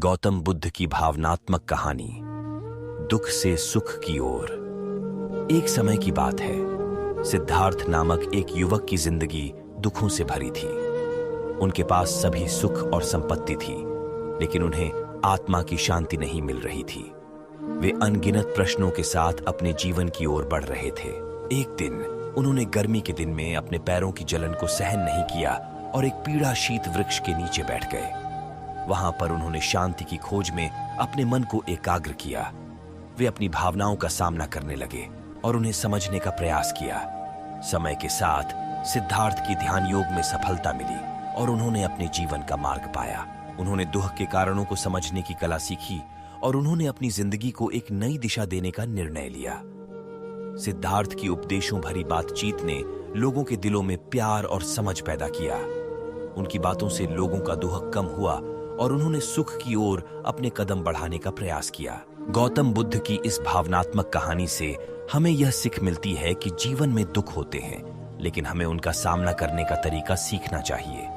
गौतम बुद्ध की भावनात्मक कहानी, दुख से सुख की ओर। एक समय की बात है, सिद्धार्थ नामक एक युवक की जिंदगी दुखों से भरी थी। उनके पास सभी सुख और संपत्ति थी, लेकिन उन्हें आत्मा की शांति नहीं मिल रही थी। वे अनगिनत प्रश्नों के साथ अपने जीवन की ओर बढ़ रहे थे। एक दिन उन्होंने गर्मी के दिन में अपने पैरों की जलन को सहन नहीं किया और एक पीड़ा शीत वृक्ष के नीचे बैठ गए। वहां पर उन्होंने शांति की खोज में अपने मन को एकाग्र किया। वे अपनी भावनाओं का सामना करने लगे और उन्हें समझने का प्रयास किया। समय के साथ सिद्धार्थ की ध्यान योग में सफलता मिली और उन्होंने अपने जीवन का मार्ग पाया। उन्होंने दुख के कारणों को समझने की कला सीखी और उन्होंने अपनी जिंदगी को एक नई दिशा देने का निर्णय लिया। सिद्धार्थ की उपदेशों भरी बातचीत ने लोगों के दिलों में प्यार और समझ पैदा किया। उनकी बातों से लोगों का दुख कम हुआ और उन्होंने सुख की ओर अपने कदम बढ़ाने का प्रयास किया। गौतम बुद्ध की इस भावनात्मक कहानी से हमें यह सीख मिलती है कि जीवन में दुख होते हैं, लेकिन हमें उनका सामना करने का तरीका सीखना चाहिए।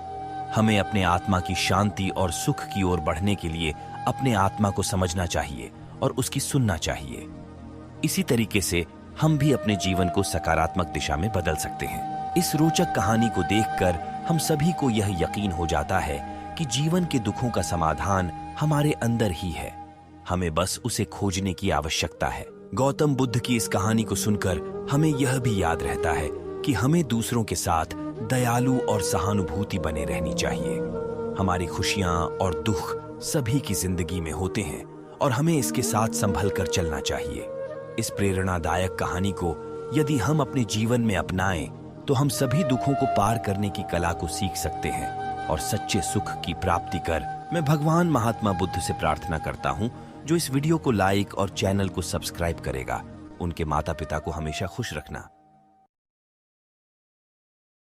हमें अपने आत्मा की शांति और सुख की ओर बढ़ने के लिए अपने आत्मा को समझना चाहिए और उसकी सुनना चाहिए। इसी तरीके से हम भी अपने जीवन को सकारात्मक दिशा में बदल सकते हैं। इस रोचक कहानी को देखकर हम सभी को यह यकीन हो जाता है कि जीवन के दुखों का समाधान हमारे अंदर ही है। हमें बस उसे खोजने की आवश्यकता है। गौतम बुद्ध की इस कहानी को सुनकर हमें यह भी याद रहता है कि हमें दूसरों के साथ दयालु और सहानुभूति बने रहनी चाहिए। हमारी खुशियां और दुख सभी की जिंदगी में होते हैं और हमें इसके साथ संभल कर चलना चाहिए। इस प्रेरणादायक कहानी को यदि हम अपने जीवन में अपनाएं तो हम सभी दुखों को पार करने की कला को सीख सकते हैं और सच्चे सुख की प्राप्ति कर। मैं भगवान महात्मा बुद्ध से प्रार्थना करता हूं, जो इस वीडियो को लाइक और चैनल को सब्सक्राइब करेगा। उनके माता पिता को हमेशा खुश रखना।